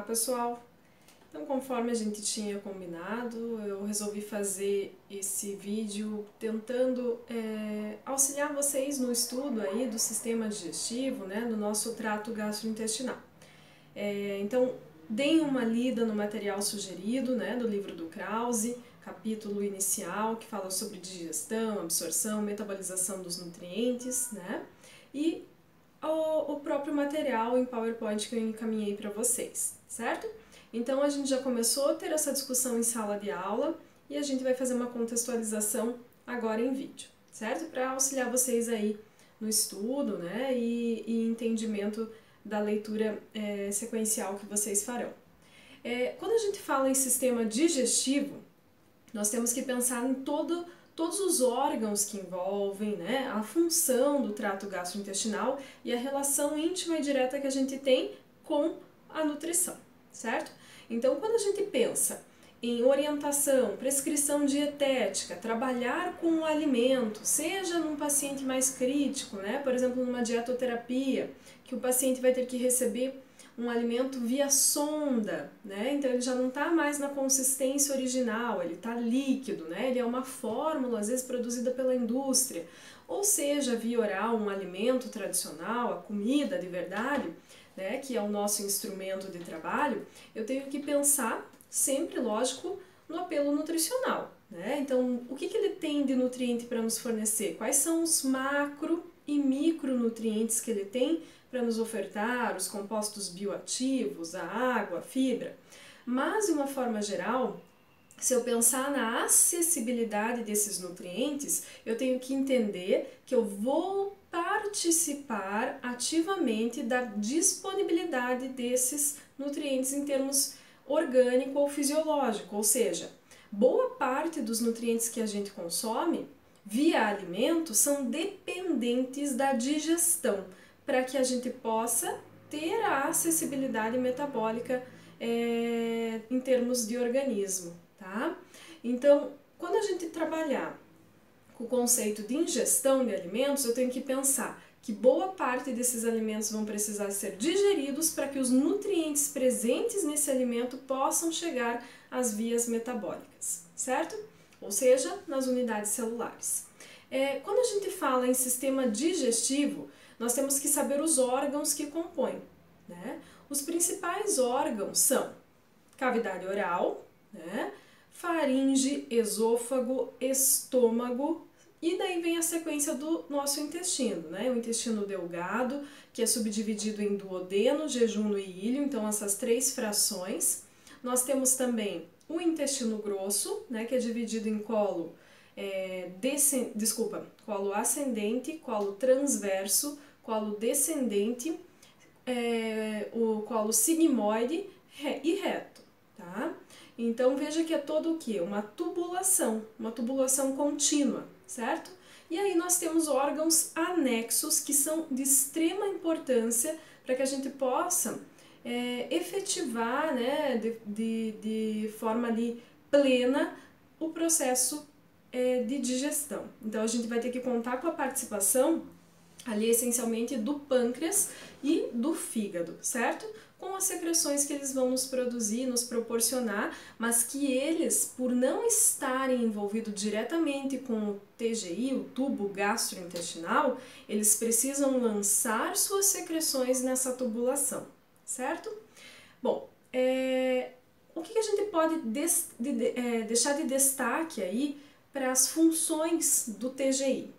pessoal! Então, conforme a gente tinha combinado, eu resolvi fazer esse vídeo tentando auxiliar vocês no estudo aí do sistema digestivo, né, do nosso trato gastrointestinal. Então, deem uma lida no material sugerido, né, do livro do Krause, capítulo inicial que fala sobre digestão, absorção, metabolização dos nutrientes, né, e o próprio material em PowerPoint que eu encaminhei para vocês, certo? Então a gente já começou a ter essa discussão em sala de aula e a gente vai fazer uma contextualização agora em vídeo, certo? Para auxiliar vocês aí no estudo, né, e entendimento da leitura sequencial que vocês farão. Quando a gente fala em sistema digestivo, nós temos que pensar em todos os órgãos que envolvem, né, a função do trato gastrointestinal e a relação íntima e direta que a gente tem com a nutrição, certo? Então, quando a gente pensa em orientação, prescrição dietética, trabalhar com o alimento, seja num paciente mais crítico, né, por exemplo, numa dietoterapia, que o paciente vai ter que receber um alimento via sonda, né? Então ele já não está mais na consistência original, ele está líquido, né? Ele é uma fórmula, às vezes produzida pela indústria, ou seja, via oral, um alimento tradicional, a comida de verdade, né? Que é o nosso instrumento de trabalho. Eu tenho que pensar sempre, lógico, no apelo nutricional, né? Então, o que ele tem de nutriente para nos fornecer? Quais são os macro e micronutrientes que ele tem para nos ofertar, os compostos bioativos, a água, a fibra. Mas, de uma forma geral, se eu pensar na acessibilidade desses nutrientes, eu tenho que entender que eu vou participar ativamente da disponibilidade desses nutrientes em termos orgânico ou fisiológico, ou seja, boa parte dos nutrientes que a gente consome via alimento são dependentes da digestão, para que a gente possa ter a acessibilidade metabólica em termos de organismo, tá? Então, quando a gente trabalhar com o conceito de ingestão de alimentos, eu tenho que pensar que boa parte desses alimentos vão precisar ser digeridos para que os nutrientes presentes nesse alimento possam chegar às vias metabólicas, certo? Ou seja, nas unidades celulares. Quando a gente fala em sistema digestivo, nós temos que saber os órgãos que compõem, né? Os principais órgãos são cavidade oral, né? Faringe, esôfago, estômago, e daí vem a sequência do nosso intestino, né? O intestino delgado, que é subdividido em duodeno, jejum e ilho, então essas três frações. Nós temos também o intestino grosso, né? Que é dividido em colo colo ascendente, colo transverso, colo descendente, o colo sigmoide e reto, tá? Então veja que é todo o que? Uma tubulação contínua, certo? E aí nós temos órgãos anexos que são de extrema importância para que a gente possa efetivar, né, de forma ali plena o processo de digestão. Então a gente vai ter que contar com a participação ali essencialmente do pâncreas e do fígado, certo? Com as secreções que eles vão nos produzir, nos proporcionar, mas que eles, por não estarem envolvidos diretamente com o TGI, o tubo gastrointestinal, eles precisam lançar suas secreções nessa tubulação, certo? Bom, o que a gente pode deixar de destaque aí para as funções do TGI?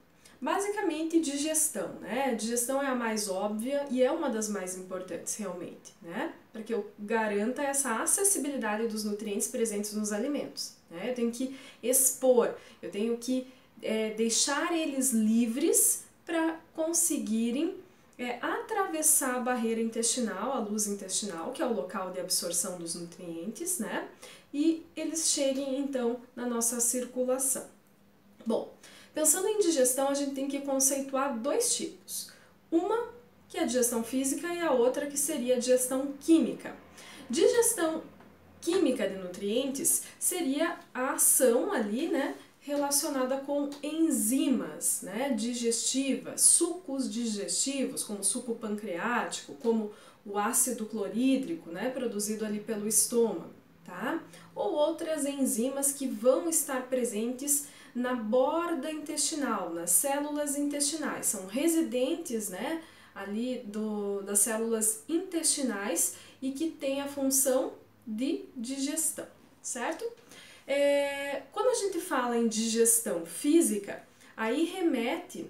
Basicamente, digestão, né? Digestão é a mais óbvia e é uma das mais importantes, realmente, né? Para que eu garanta essa acessibilidade dos nutrientes presentes nos alimentos, né? Eu tenho que expor, eu tenho que deixar eles livres para conseguirem atravessar a barreira intestinal, a luz intestinal, que é o local de absorção dos nutrientes, né? E eles cheguem, então, na nossa circulação. Bom, pensando em digestão, a gente tem que conceituar dois tipos. Uma que é a digestão física e a outra que seria a digestão química. Digestão química de nutrientes seria a ação ali, né, relacionada com enzimas, né, digestivas, sucos digestivos, como o suco pancreático, como o ácido clorídrico, né, produzido ali pelo estômago, tá? Ou outras enzimas que vão estar presentes na borda intestinal, nas células intestinais, são residentes, né, ali das células intestinais e que têm a função de digestão, certo? Quando a gente fala em digestão física, aí remete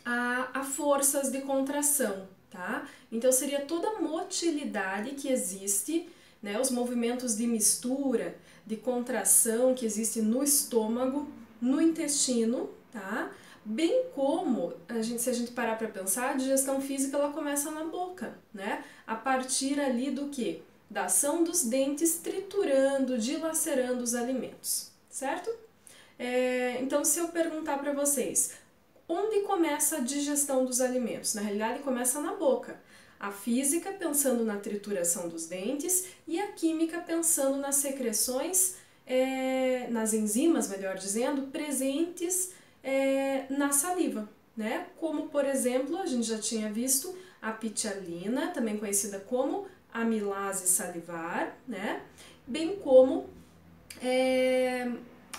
a forças de contração, tá? Então seria toda a motilidade que existe, né, os movimentos de mistura, de contração que existe no estômago, no intestino, tá? Bem como, se a gente parar para pensar, a digestão física ela começa na boca, né? A partir ali do quê? Da ação dos dentes triturando, dilacerando os alimentos, certo? Então, se eu perguntar para vocês, onde começa a digestão dos alimentos? Na realidade, começa na boca. A física pensando na trituração dos dentes e a química pensando nas secreções, nas enzimas, melhor dizendo, presentes na saliva, né? Como, por exemplo, a gente já tinha visto a pitialina, também conhecida como amilase salivar, né? Bem como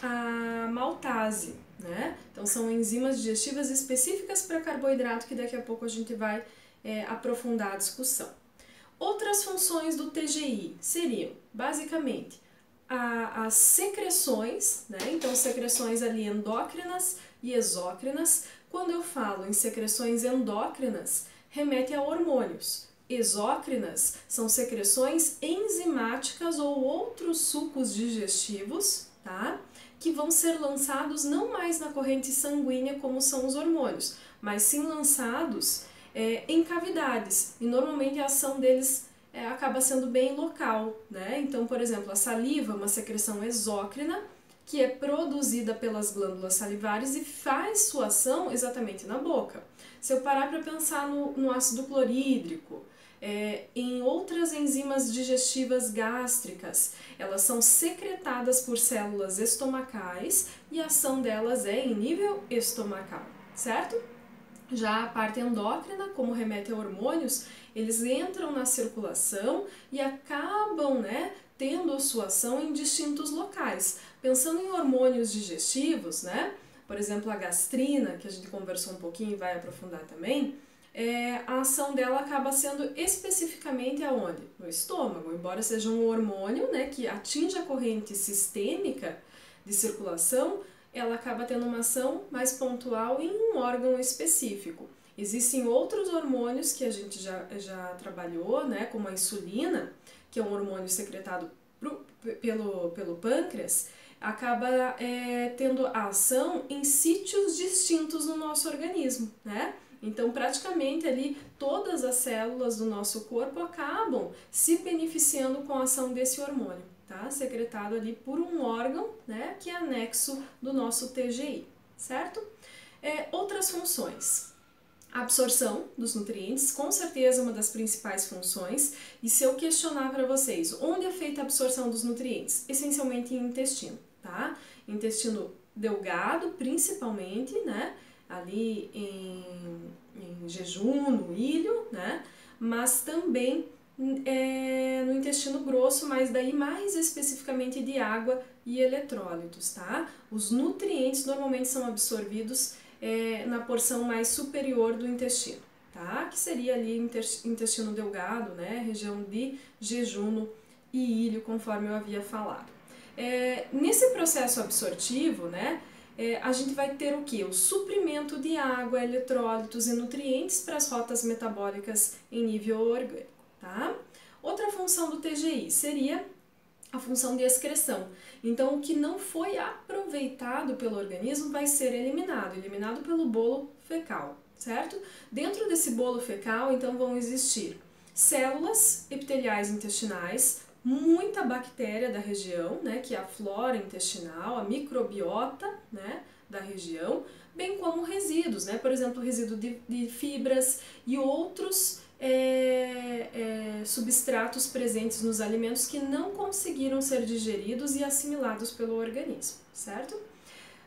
a maltase, né? Então são enzimas digestivas específicas para carboidrato que daqui a pouco a gente vai aprofundar a discussão. Outras funções do TGI seriam, basicamente, as secreções, né? Então secreções ali endócrinas e exócrinas. Quando eu falo em secreções endócrinas, remete a hormônios. Exócrinas são secreções enzimáticas ou outros sucos digestivos, tá? Que vão ser lançados não mais na corrente sanguínea como são os hormônios, mas sim lançados em cavidades, e normalmente a ação deles acaba sendo bem local, né? Então, por exemplo, a saliva é uma secreção exócrina que é produzida pelas glândulas salivares e faz sua ação exatamente na boca. Se eu parar para pensar no ácido clorídrico, em outras enzimas digestivas gástricas, elas são secretadas por células estomacais e a ação delas é em nível estomacal, certo? Já a parte endócrina, como remete a hormônios, eles entram na circulação e acabam, né, tendo a sua ação em distintos locais. Pensando em hormônios digestivos, né, por exemplo, a gastrina, que a gente conversou um pouquinho e vai aprofundar também, a ação dela acaba sendo especificamente aonde? No estômago, embora seja um hormônio, né, que atinge a corrente sistêmica de circulação, ela acaba tendo uma ação mais pontual em um órgão específico. Existem outros hormônios que a gente já trabalhou, né, como a insulina, que é um hormônio secretado pelo pâncreas, acaba tendo a ação em sítios distintos no nosso organismo, né? Então, praticamente ali, todas as células do nosso corpo acabam se beneficiando com a ação desse hormônio, tá? Secretado ali por um órgão, né, que é anexo do nosso TGI, certo? Outras funções. A absorção dos nutrientes, com certeza uma das principais funções. E se eu questionar para vocês, onde é feita a absorção dos nutrientes? Essencialmente em intestino, tá? Intestino delgado, principalmente, né? Ali em jejum, no ilho, né? Mas também no intestino grosso, mas daí mais especificamente de água e eletrólitos, tá? Os nutrientes normalmente são absorvidos na porção mais superior do intestino, tá? Que seria ali intestino delgado, né? Região de jejum e ilho, conforme eu havia falado. Nesse processo absortivo, né? A gente vai ter o que? O suprimento de água, eletrólitos e nutrientes para as rotas metabólicas em nível orgânico, tá? Outra função do TGI seria a função de excreção. Então, o que não foi aproveitado pelo organismo vai ser eliminado pelo bolo fecal, certo? Dentro desse bolo fecal, então, vão existir células epiteliais intestinais, muita bactéria da região, né, que é a flora intestinal, a microbiota, né, da região, bem como resíduos, né, por exemplo, resíduo de fibras e outros substratos presentes nos alimentos que não conseguiram ser digeridos e assimilados pelo organismo, certo?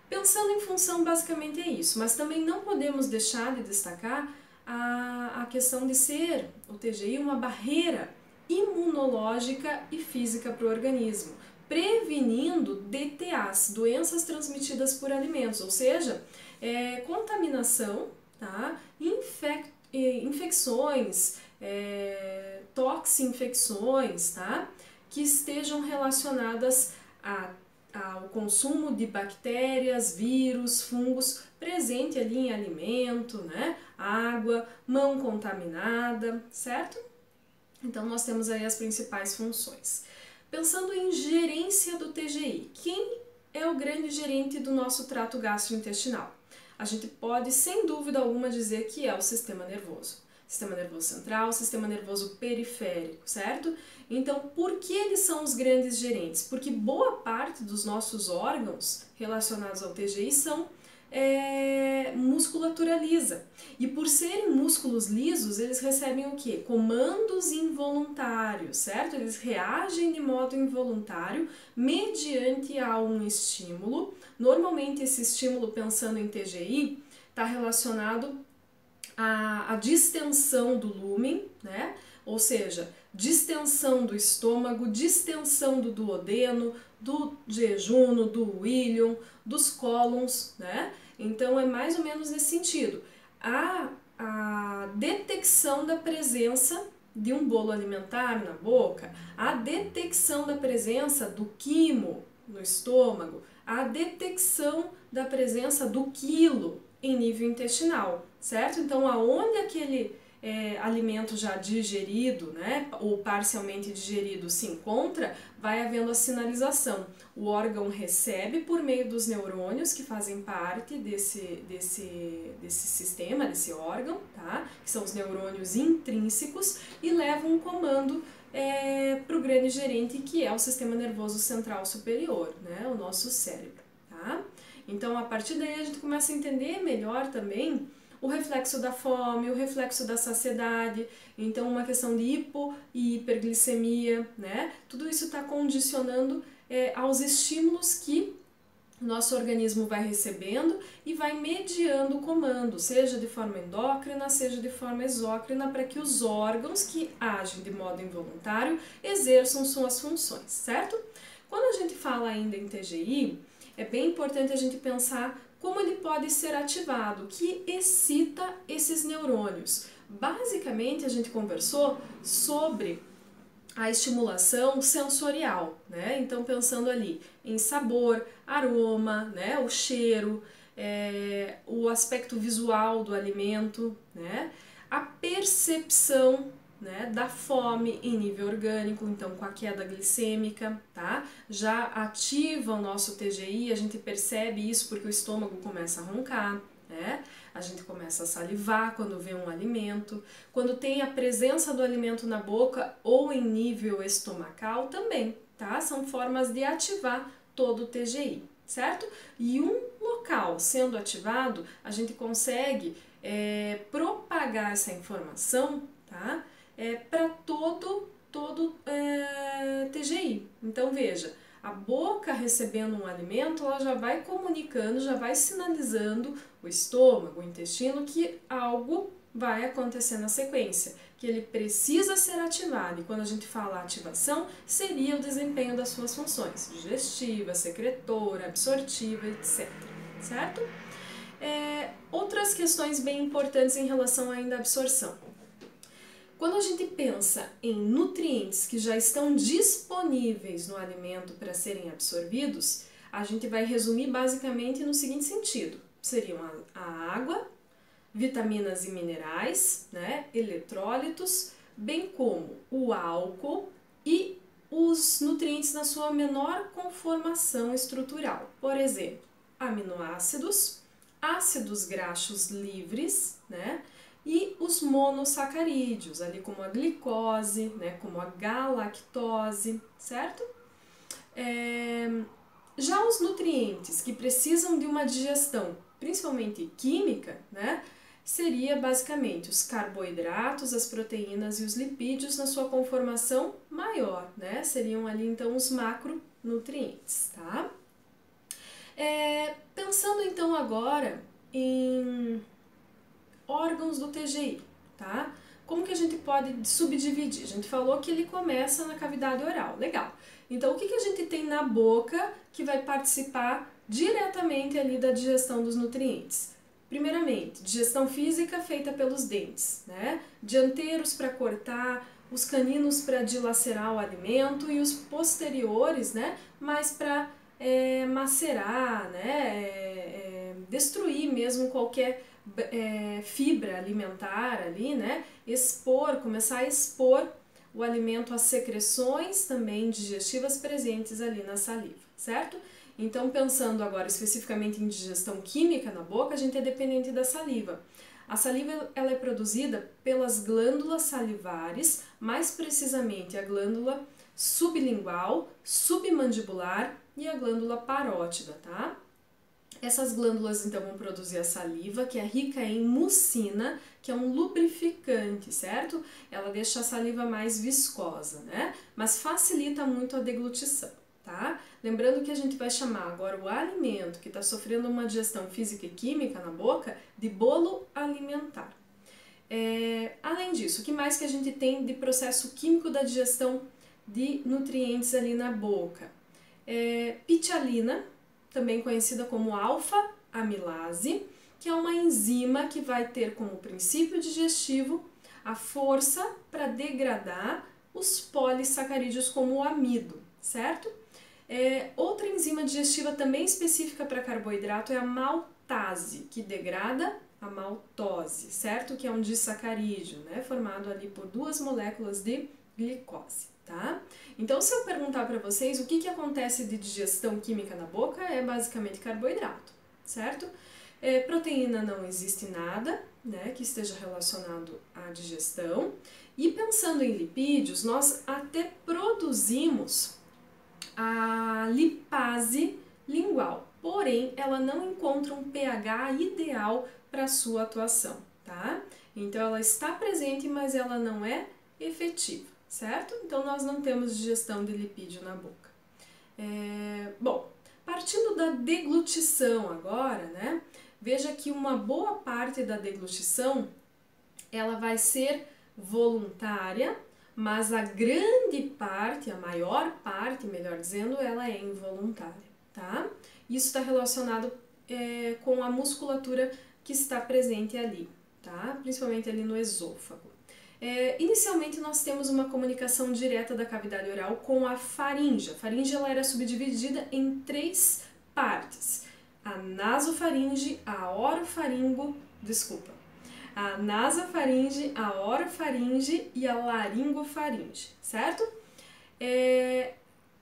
Pensando em função, basicamente é isso, mas também não podemos deixar de destacar a questão de ser o TGI uma barreira imunológica e física para o organismo, prevenindo DTAs, doenças transmitidas por alimentos, ou seja, contaminação, tá? Infecções, toxinfecções, tá? Que estejam relacionadas ao consumo de bactérias, vírus, fungos presente ali em alimento, né? Água, mão contaminada, certo? Então nós temos aí as principais funções. Pensando em gerência do TGI, quem é o grande gerente do nosso trato gastrointestinal? A gente pode, sem dúvida alguma, dizer que é o sistema nervoso. Sistema nervoso central, sistema nervoso periférico, certo? Então, por que eles são os grandes gerentes? Porque boa parte dos nossos órgãos relacionados ao TGI são musculatura lisa. E por serem músculos lisos, eles recebem o quê? Comandos involuntários, certo? Eles reagem de modo involuntário mediante a um estímulo. Normalmente esse estímulo, pensando em TGI, está relacionado à distensão do lúmen, né? Ou seja, distensão do estômago, distensão do duodeno, do jejuno, do íleon, dos cólons, né? Então é mais ou menos nesse sentido. A detecção da presença de um bolo alimentar na boca, a detecção da presença do quimo no estômago, a detecção da presença do quilo em nível intestinal, certo? Então, aonde aquele alimento já digerido, né, ou parcialmente digerido se encontra, vai havendo a sinalização. O órgão recebe por meio dos neurônios que fazem parte desse sistema, desse órgão, tá? Que são os neurônios intrínsecos, e leva um comando para o grande gerente, que é o sistema nervoso central superior, né, o nosso cérebro, tá? Então, a partir daí a gente começa a entender melhor também o reflexo da fome, o reflexo da saciedade, então uma questão de hipo e hiperglicemia, né? Tudo isso está condicionando aos estímulos que o nosso organismo vai recebendo e vai mediando o comando, seja de forma endócrina, seja de forma exócrina, para que os órgãos que agem de modo involuntário exerçam suas funções, certo? Quando a gente fala ainda em TGI, é bem importante a gente pensar como ele pode ser ativado, que excita esses neurônios. Basicamente, a gente conversou sobre a estimulação sensorial, né? Então, pensando ali em sabor, aroma, né? O cheiro, o aspecto visual do alimento, né? A percepção, né, da fome em nível orgânico, então com a queda glicêmica, tá? Já ativa o nosso TGI, a gente percebe isso porque o estômago começa a roncar, né? A gente começa a salivar quando vê um alimento, quando tem a presença do alimento na boca ou em nível estomacal também, tá? São formas de ativar todo o TGI, certo? E um local sendo ativado, a gente consegue propagar essa informação, tá? Para todo TGI. Então veja, a boca recebendo um alimento, ela já vai comunicando, já vai sinalizando o estômago, o intestino, que algo vai acontecer na sequência, que ele precisa ser ativado. E quando a gente fala ativação, seria o desempenho das suas funções digestiva, secretora, absortiva, etc. Certo? Outras questões bem importantes em relação ainda à absorção. Quando a gente pensa em nutrientes que já estão disponíveis no alimento para serem absorvidos, a gente vai resumir basicamente no seguinte sentido: seriam a água, vitaminas e minerais, né, eletrólitos, bem como o álcool e os nutrientes na sua menor conformação estrutural. Por exemplo, aminoácidos, ácidos graxos livres, né? E os monossacarídeos, ali como a glicose, né, como a galactose, certo? Já os nutrientes que precisam de uma digestão, principalmente química, né, seria basicamente os carboidratos, as proteínas e os lipídios na sua conformação maior, né? Seriam ali então os macronutrientes, tá? Pensando então agora em órgãos do TGI, tá? Como que a gente pode subdividir? A gente falou que ele começa na cavidade oral, legal. Então, o que a gente tem na boca que vai participar diretamente ali da digestão dos nutrientes? Primeiramente, digestão física feita pelos dentes, né? Dianteiros para cortar, os caninos para dilacerar o alimento e os posteriores, né? Mais para macerar, né? Destruir mesmo qualquer fibra alimentar ali, né? Começar a expor o alimento às secreções também digestivas presentes ali na saliva, certo? Então, pensando agora especificamente em digestão química na boca, a gente é dependente da saliva. A saliva ela é produzida pelas glândulas salivares, mais precisamente a glândula sublingual, submandibular e a glândula parótida, tá? Essas glândulas então vão produzir a saliva, que é rica em mucina, que é um lubrificante, certo? Ela deixa a saliva mais viscosa, né? Mas facilita muito a deglutição, tá? Lembrando que a gente vai chamar agora o alimento que está sofrendo uma digestão física e química na boca de bolo alimentar. Além disso, o que mais que a gente tem de processo químico da digestão de nutrientes ali na boca? Pitialina, também conhecida como alfa-amilase, que é uma enzima que vai ter como princípio digestivo a força para degradar os polissacarídeos como o amido, certo? Outra enzima digestiva também específica para carboidrato é a maltase, que degrada a maltose, certo? Que é um disacarídeo, né? Formado ali por 2 moléculas de glicose. Tá? Então, se eu perguntar para vocês o que acontece de digestão química na boca, é basicamente carboidrato, certo? Proteína não existe nada, né, que esteja relacionado à digestão. E pensando em lipídios, nós até produzimos a lipase lingual, porém ela não encontra um pH ideal para sua atuação, tá? Então ela está presente, mas ela não é efetiva. Certo? Então, nós não temos digestão de lipídio na boca. Bom, partindo da deglutição agora, né? Veja que uma boa parte da deglutição, ela vai ser voluntária, mas a grande parte, a maior parte, melhor dizendo, ela é involuntária, tá? Isso está relacionado com a musculatura que está presente ali, tá? Principalmente ali no esôfago. Inicialmente nós temos uma comunicação direta da cavidade oral com a faringe. A faringe ela era subdividida em 3 partes. A nasofaringe, a nasofaringe, a orofaringe e a laringofaringe, certo?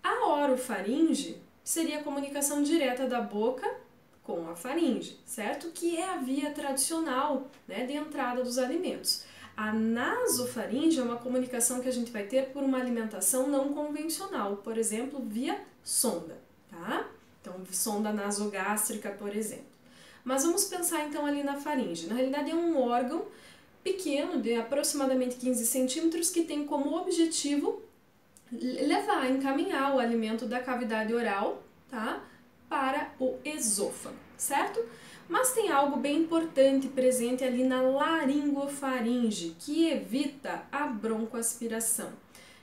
A orofaringe seria a comunicação direta da boca com a faringe, certo? Que é a via tradicional, né, de entrada dos alimentos. A nasofaringe é uma comunicação que a gente vai ter por uma alimentação não convencional, por exemplo, via sonda, tá? Então, sonda nasogástrica, por exemplo. Mas vamos pensar então ali na faringe. Na realidade é um órgão pequeno, de aproximadamente 15 centímetros, que tem como objetivo encaminhar o alimento da cavidade oral, tá? Para o esôfago, certo? Mas tem algo bem importante presente ali na laringofaringe, que evita a broncoaspiração,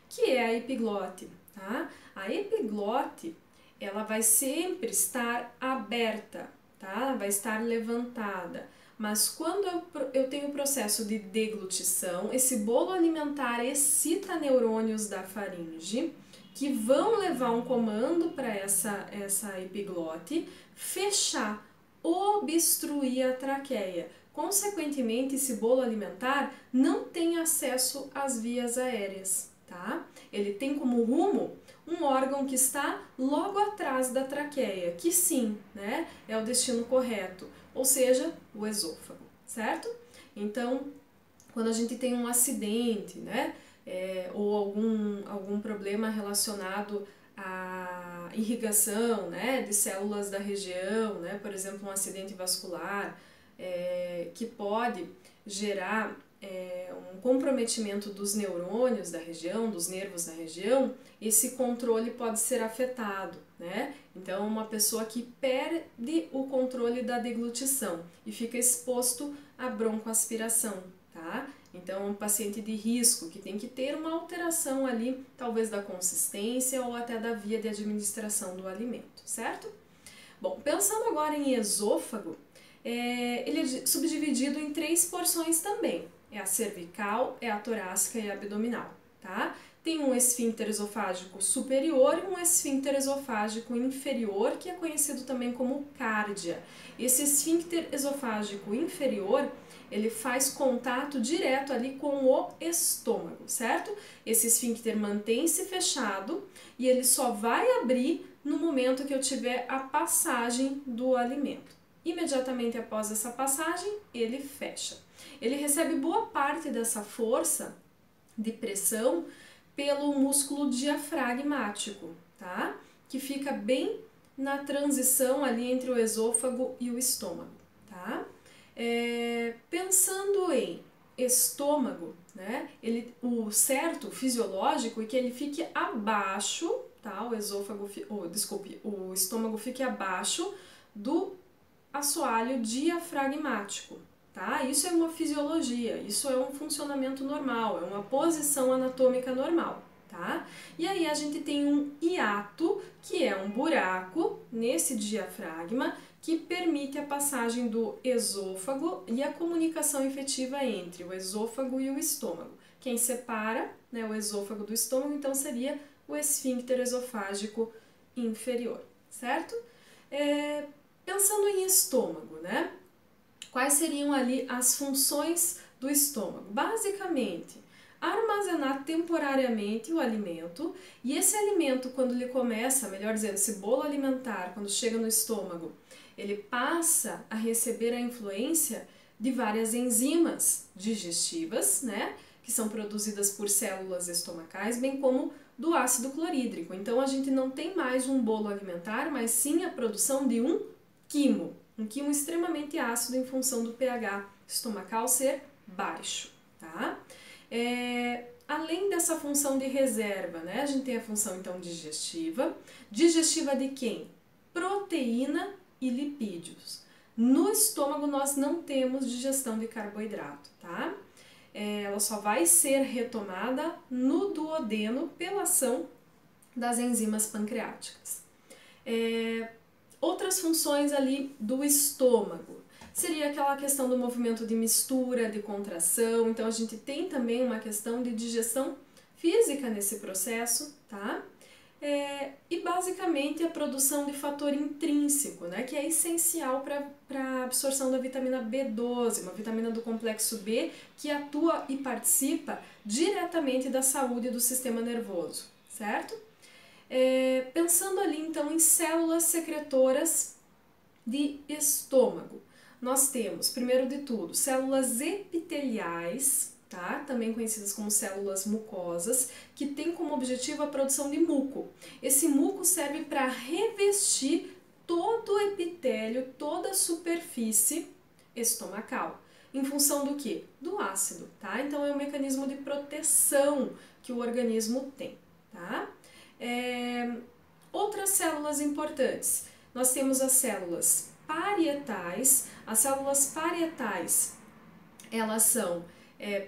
que é a epiglote, tá? A epiglote, ela vai sempre estar aberta, tá? Vai estar levantada. Mas quando eu tenho o processo de deglutição, esse bolo alimentar excita neurônios da faringe, que vão levar um comando para essa epiglote fechar, obstruir a traqueia. Consequentemente, esse bolo alimentar não tem acesso às vias aéreas, tá? Ele tem como rumo um órgão que está logo atrás da traqueia, que sim, né, é o destino correto, ou seja, o esôfago, certo? Então, quando a gente tem um acidente, né, ou algum problema relacionado à irrigação, né, de células da região, né, por exemplo, um acidente vascular, que pode gerar um comprometimento dos neurônios da região, dos nervos da região, esse controle pode ser afetado, né? Então, uma pessoa que perde o controle da deglutição e fica exposto à broncoaspiração, tá? Então, um paciente de risco que tem que ter uma alteração ali, talvez da consistência ou até da via de administração do alimento, certo? Bom, pensando agora em esôfago, ele é subdividido em 3 porções também. É a cervical, é a torácica e a abdominal, tá? Tem um esfíncter esofágico superior e um esfíncter esofágico inferior, que é conhecido também como cárdia. Esse esfíncter esofágico inferior, ele faz contato direto ali com o estômago, certo? Esse esfíncter mantém-se fechado e ele só vai abrir no momento que eu tiver a passagem do alimento. Imediatamente após essa passagem, ele fecha. Ele recebe boa parte dessa força de pressão pelo músculo diafragmático, tá? Que fica bem na transição ali entre o esôfago e o estômago, tá? Pensando em estômago, né? O certo fisiológico é que ele fique abaixo, tá? O estômago fique abaixo do assoalho diafragmático, tá? Isso é uma fisiologia, isso é um funcionamento normal, é uma posição anatômica normal, tá? E aí a gente tem um hiato, que é um buraco nesse diafragma que permite a passagem do esôfago e a comunicação efetiva entre o esôfago e o estômago. Quem separa, né, o esôfago do estômago, então seria o esfíncter esofágico inferior, certo? Pensando em estômago, né? Quais seriam ali as funções do estômago? Basicamente, armazenar temporariamente o alimento, e esse alimento, quando ele começa, melhor dizendo, esse bolo alimentar, quando chega no estômago, ele passa a receber a influência de várias enzimas digestivas, né? Que são produzidas por células estomacais, bem como do ácido clorídrico. Então, a gente não tem mais um bolo alimentar, mas sim a produção de um quimo extremamente ácido em função do pH estomacal ser baixo, tá? Além dessa função de reserva, né, a gente tem a função então digestiva. Digestiva de quem? Proteína e lipídios. No estômago nós não temos digestão de carboidrato, tá? Ela só vai ser retomada no duodeno pela ação das enzimas pancreáticas. Outras funções ali do estômago seria aquela questão do movimento de mistura, de contração. Então a gente tem também uma questão de digestão física nesse processo, tá? E basicamente a produção de fator intrínseco, né, que é essencial para a absorção da vitamina B12, uma vitamina do complexo B que atua e participa diretamente da saúde do sistema nervoso, certo? Pensando ali então em células secretoras de estômago, nós temos, primeiro de tudo, células epiteliais, tá? Também conhecidas como células mucosas, que tem como objetivo a produção de muco. Esse muco serve para revestir todo o epitélio, toda a superfície estomacal. Em função do quê? Do ácido, tá? Então é um mecanismo de proteção que o organismo tem, tá? Outras células importantes, nós temos as células parietais. As células parietais, elas são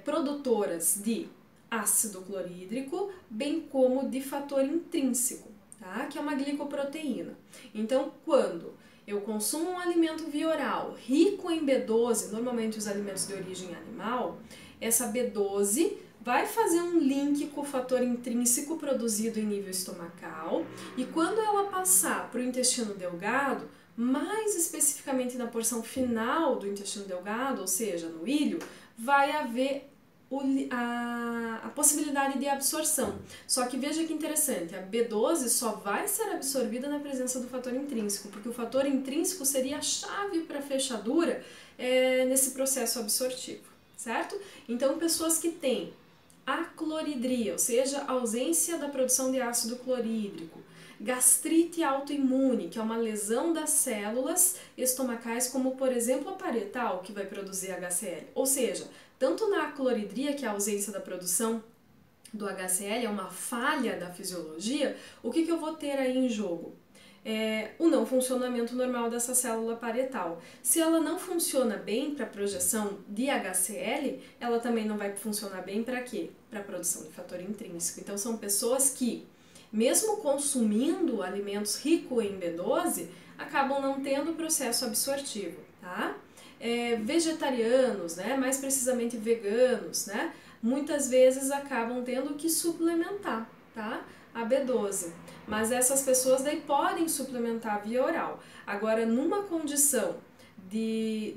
produtoras de ácido clorídrico, bem como de fator intrínseco, tá? Que é uma glicoproteína. Então, quando eu consumo um alimento via oral rico em B12, normalmente os alimentos de origem animal, essa B12 vai fazer um link com o fator intrínseco produzido em nível estomacal, e quando ela passar para o intestino delgado, mais especificamente na porção final do intestino delgado, ou seja, no ilho, vai haver a possibilidade de absorção. Só que veja que interessante, a B12 só vai ser absorvida na presença do fator intrínseco, porque o fator intrínseco seria a chave para a fechadura nesse processo absortivo, certo? Então, pessoas que têm acloridria, ou seja, ausência da produção de ácido clorídrico, gastrite autoimune, que é uma lesão das células estomacais, como por exemplo a parietal, que vai produzir HCl, ou seja, tanto na acloridria, que é a ausência da produção do HCl, é uma falha da fisiologia, o que eu vou ter aí em jogo? O não funcionamento normal dessa célula parietal. Se ela não funciona bem para a projeção de HCl, ela também não vai funcionar bem para quê? Para a produção de fator intrínseco. Então são pessoas que, mesmo consumindo alimentos ricos em B12, acabam não tendo processo absortivo, tá? Vegetarianos, né, mais precisamente veganos, né, muitas vezes acabam tendo que suplementar, tá, a B12. Mas essas pessoas daí podem suplementar via oral. Agora, numa condição de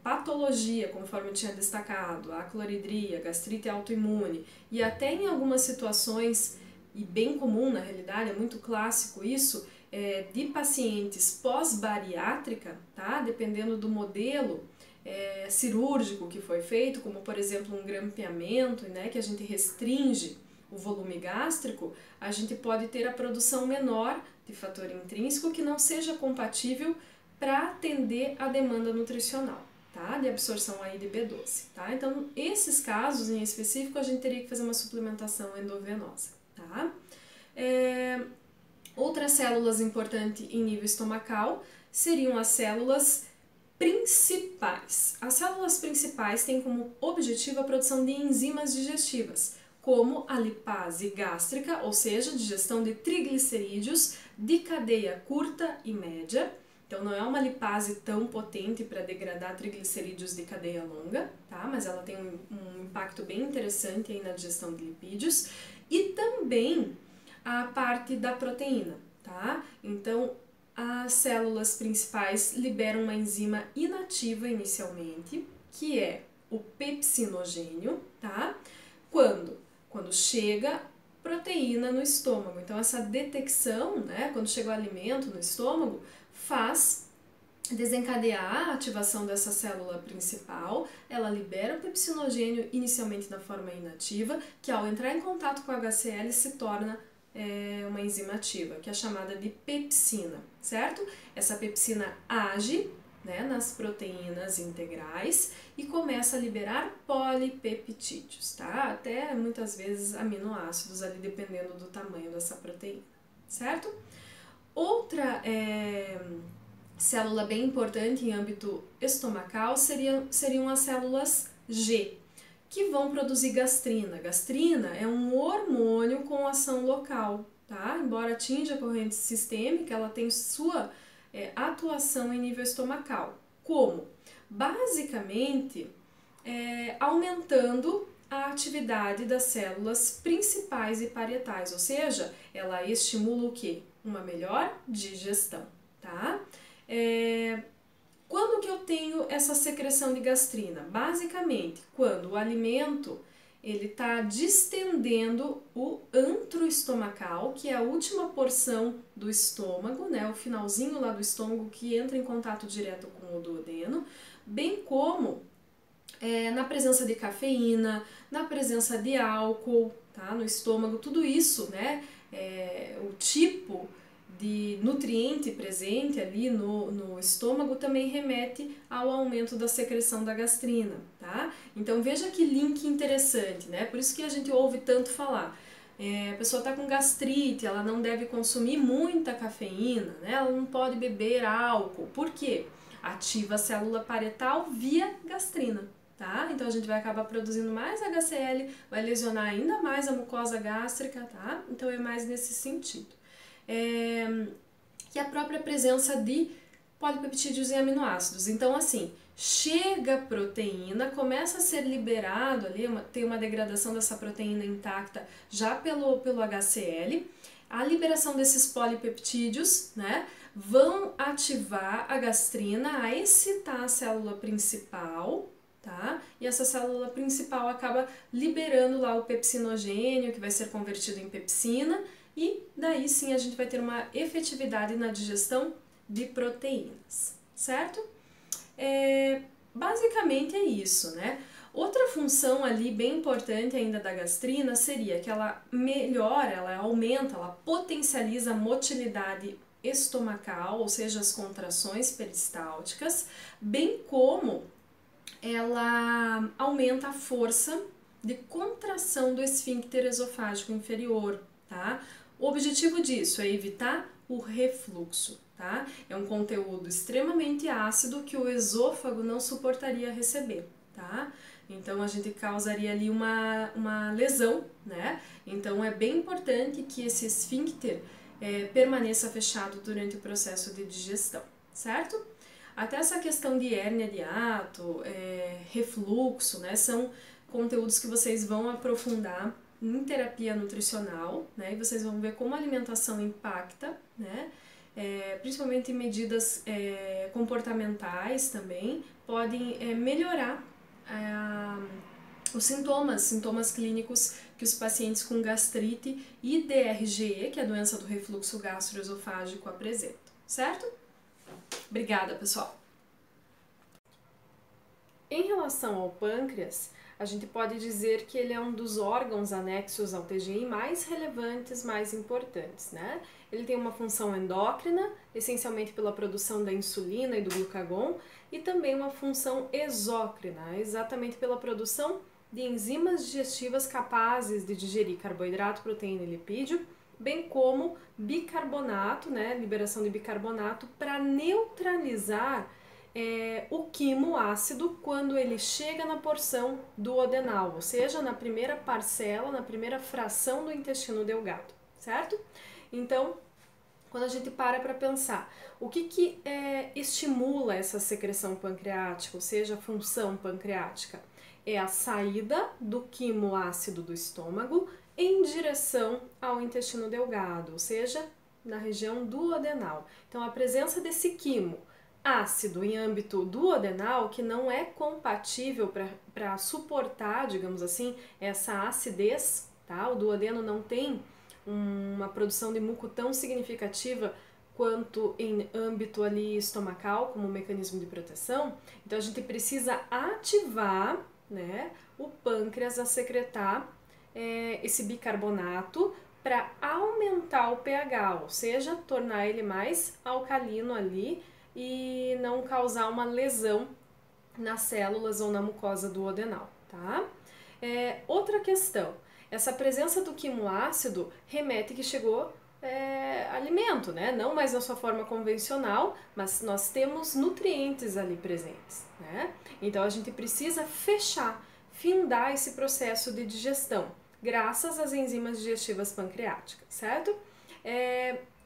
patologia, conforme eu tinha destacado, a cloridria, gastrite autoimune, e até em algumas situações, e bem comum na realidade, é muito clássico isso, de pacientes pós-bariátrica, tá? Dependendo do modelo cirúrgico que foi feito, como por exemplo um grampeamento, né, que a gente restringe o volume gástrico, a gente pode ter a produção menor de fator intrínseco que não seja compatível para atender a demanda nutricional, tá? De absorção aí de B12, tá? Então, esses casos em específico, a gente teria que fazer uma suplementação endovenosa, tá? Outras células importantes em nível estomacal seriam as células principais. As células principais têm como objetivo a produção de enzimas digestivas, como a lipase gástrica, ou seja, digestão de triglicerídeos de cadeia curta e média. Então não é uma lipase tão potente para degradar triglicerídeos de cadeia longa, tá? Mas ela tem um impacto bem interessante aí na digestão de lipídios. E também a parte da proteína, tá? Então as células principais liberam uma enzima inativa inicialmente, que é o pepsinogênio, tá? Quando chega proteína no estômago. Então essa detecção, né, quando chega o alimento no estômago, faz desencadear a ativação dessa célula principal, ela libera o pepsinogênio inicialmente na forma inativa, que ao entrar em contato com o HCl se torna uma enzima ativa, que é chamada de pepsina, certo? Essa pepsina age, né, nas proteínas integrais e começa a liberar polipeptídeos, tá? Até muitas vezes aminoácidos ali, dependendo do tamanho dessa proteína, certo? Outra célula bem importante em âmbito estomacal seriam as células G, que vão produzir gastrina. Gastrina é um hormônio com ação local, tá? Embora atinja a corrente sistêmica, ela tem sua atuação em nível estomacal. Como? Basicamente, aumentando a atividade das células principais e parietais, ou seja, ela estimula o quê? Uma melhor digestão, tá? Quando que eu tenho essa secreção de gastrina? Basicamente, quando o alimento ele está distendendo o antro estomacal, que é a última porção do estômago, né, o finalzinho lá do estômago que entra em contato direto com o duodeno, bem como na presença de cafeína, na presença de álcool, tá, no estômago, tudo isso, né, o tipo de nutriente presente ali no estômago também remete ao aumento da secreção da gastrina, tá? Então veja que link interessante, né? Por isso que a gente ouve tanto falar. A pessoa está com gastrite, ela não deve consumir muita cafeína, né? Ela não pode beber álcool. Por quê? Ativa a célula parietal via gastrina, tá? Então a gente vai acabar produzindo mais HCl, vai lesionar ainda mais a mucosa gástrica, tá? Então é mais nesse sentido. E a própria presença de polipeptídeos e aminoácidos. Então, assim, chega proteína, começa a ser liberado ali, tem uma degradação dessa proteína intacta já pelo HCl, a liberação desses polipeptídeos, né, vão ativar a gastrina, a excitar a célula principal, tá? E essa célula principal acaba liberando lá o pepsinogênio, que vai ser convertido em pepsina, e daí sim a gente vai ter uma efetividade na digestão de proteínas, certo? Basicamente é isso, né? Outra função ali bem importante ainda da gastrina seria que ela melhora, ela aumenta, ela potencializa a motilidade estomacal, ou seja, as contrações peristálticas, bem como ela aumenta a força de contração do esfíncter esofágico inferior, tá? O objetivo disso é evitar o refluxo, tá? É um conteúdo extremamente ácido que o esôfago não suportaria receber, tá? Então a gente causaria ali uma lesão, né? Então é bem importante que esse esfíncter permaneça fechado durante o processo de digestão, certo? Até essa questão de hérnia de hiato, refluxo, né? São conteúdos que vocês vão aprofundar em terapia nutricional, né? E vocês vão ver como a alimentação impacta, né? Principalmente medidas comportamentais também, podem melhorar os sintomas clínicos que os pacientes com gastrite e DRGE, que é a doença do refluxo gastroesofágico, apresentam, certo? Obrigada, pessoal! Em relação ao pâncreas, a gente pode dizer que ele é um dos órgãos anexos ao TGI mais relevantes, mais importantes, né? Ele tem uma função endócrina, essencialmente pela produção da insulina e do glucagon, e também uma função exócrina, exatamente pela produção de enzimas digestivas capazes de digerir carboidrato, proteína e lipídio, bem como bicarbonato, né? Liberação de bicarbonato para neutralizar o quimo ácido quando ele chega na porção duodenal, ou seja, na primeira parcela, na primeira fração do intestino delgado, certo? Então, quando a gente para pensar, o que estimula essa secreção pancreática, ou seja, a função pancreática? É a saída do quimo ácido do estômago em direção ao intestino delgado, ou seja, na região duodenal. Então, a presença desse quimo ácido em âmbito duodenal, que não é compatível para suportar, digamos assim, essa acidez, tá? O duodeno não tem uma produção de muco tão significativa quanto em âmbito ali estomacal, como mecanismo de proteção. Então a gente precisa ativar, né, o pâncreas a secretar esse bicarbonato para aumentar o pH, ou seja, tornar ele mais alcalino ali e não causar uma lesão nas células ou na mucosa duodenal, tá? Outra questão, essa presença do quimoácido remete que chegou alimento, né? Não mais na sua forma convencional, mas nós temos nutrientes ali presentes, né? Então a gente precisa findar esse processo de digestão, graças às enzimas digestivas pancreáticas, certo?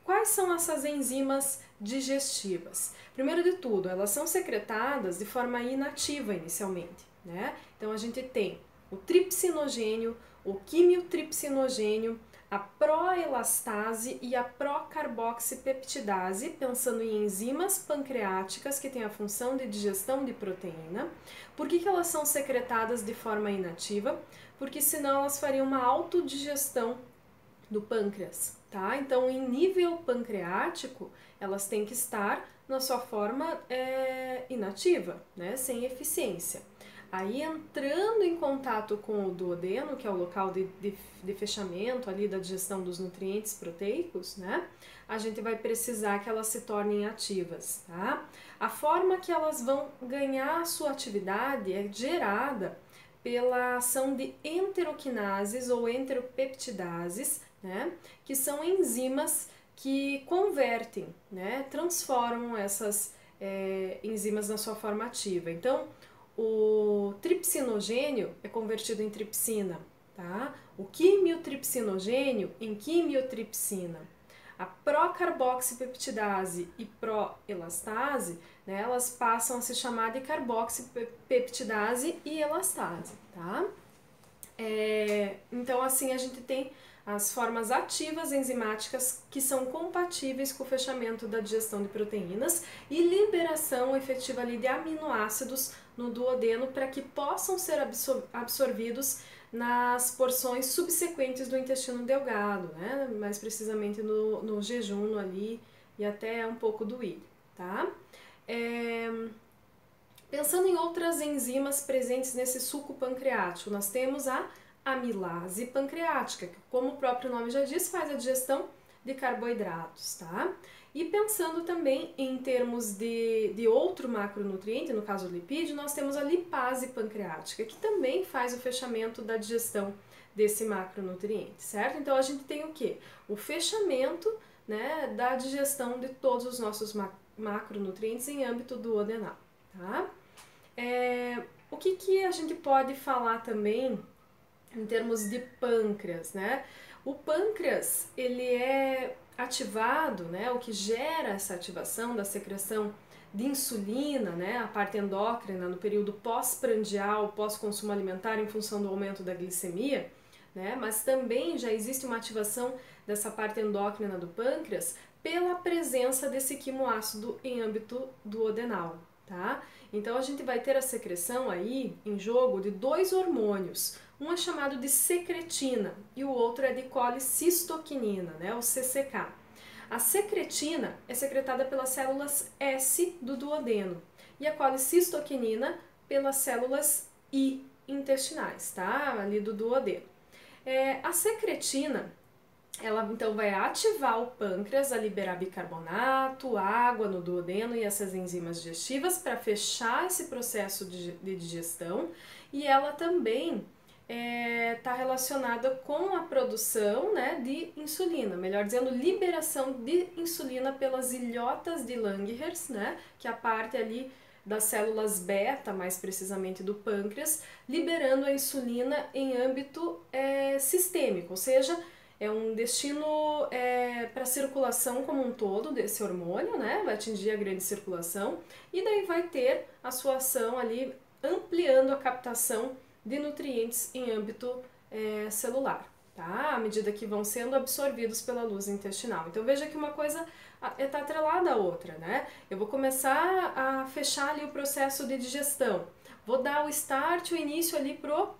Quais são essas enzimas digestivas? Primeiro de tudo, elas são secretadas de forma inativa inicialmente, né? Então a gente tem o tripsinogênio, o quimiotripsinogênio, a proelastase e a procarboxipeptidase, pensando em enzimas pancreáticas que têm a função de digestão de proteína. Por que elas são secretadas de forma inativa? Porque senão elas fariam uma autodigestão do pâncreas, tá? Então, em nível pancreático, elas têm que estar na sua forma inativa, né? Sem eficiência. Aí, entrando em contato com o duodeno, que é o local de fechamento ali da digestão dos nutrientes proteicos, né? A gente vai precisar que elas se tornem ativas, tá? A forma que elas vão ganhar a sua atividade é gerada pela ação de enteroquinases ou enteropeptidases, né? Que são enzimas que convertem, né? Transformam essas enzimas na sua forma ativa. Então, o tripsinogênio é convertido em tripsina, tá? O quimiotripsinogênio em quimiotripsina. A procarboxipeptidase e proelastase, né, elas passam a se chamar de carboxipeptidase e elastase, tá? Então, assim, a gente tem as formas ativas enzimáticas que são compatíveis com o fechamento da digestão de proteínas e liberação efetiva ali de aminoácidos no duodeno para que possam ser absorvidos nas porções subsequentes do intestino delgado, né? Mais precisamente no jejum ali e até um pouco do ilho, tá? Pensando em outras enzimas presentes nesse suco pancreático, nós temos a amilase pancreática, que, como o próprio nome já diz, faz a digestão de carboidratos, tá? E pensando também em termos de outro macronutriente, no caso o lipídio, nós temos a lipase pancreática, que também faz o fechamento da digestão desse macronutriente, certo? Então a gente tem o quê? O fechamento, né, da digestão de todos os nossos macronutrientes em âmbito duodenal, tá? O que a gente pode falar também em termos de pâncreas, né? O pâncreas, ele é ativado, né? O que gera essa ativação da secreção de insulina, né? A parte endócrina no período pós-prandial, pós-consumo alimentar em função do aumento da glicemia, né? Mas também já existe uma ativação dessa parte endócrina do pâncreas pela presença desse quimoácido em âmbito duodenal, tá? Então a gente vai ter a secreção aí em jogo de dois hormônios. Um é chamado de secretina e o outro é de colicistoquinina, né, o CCK. A secretina é secretada pelas células S do duodeno e a colicistoquinina pelas células I intestinais, tá, ali do duodeno. A secretina, ela então vai ativar o pâncreas a liberar bicarbonato, água no duodeno e essas enzimas digestivas para fechar esse processo de digestão, e ela também está relacionada com a produção, né, de insulina, melhor dizendo, liberação de insulina pelas ilhotas de Langerhans, né, que é a parte ali das células beta, mais precisamente do pâncreas, liberando a insulina em âmbito sistêmico, ou seja, é um destino para a circulação como um todo desse hormônio, né, vai atingir a grande circulação e daí vai ter a sua ação ali ampliando a captação de nutrientes em âmbito celular, tá? À medida que vão sendo absorvidos pela luz intestinal. Então veja que uma coisa está atrelada à outra, né? Eu vou começar a fechar ali o processo de digestão, vou dar o start, o início ali pro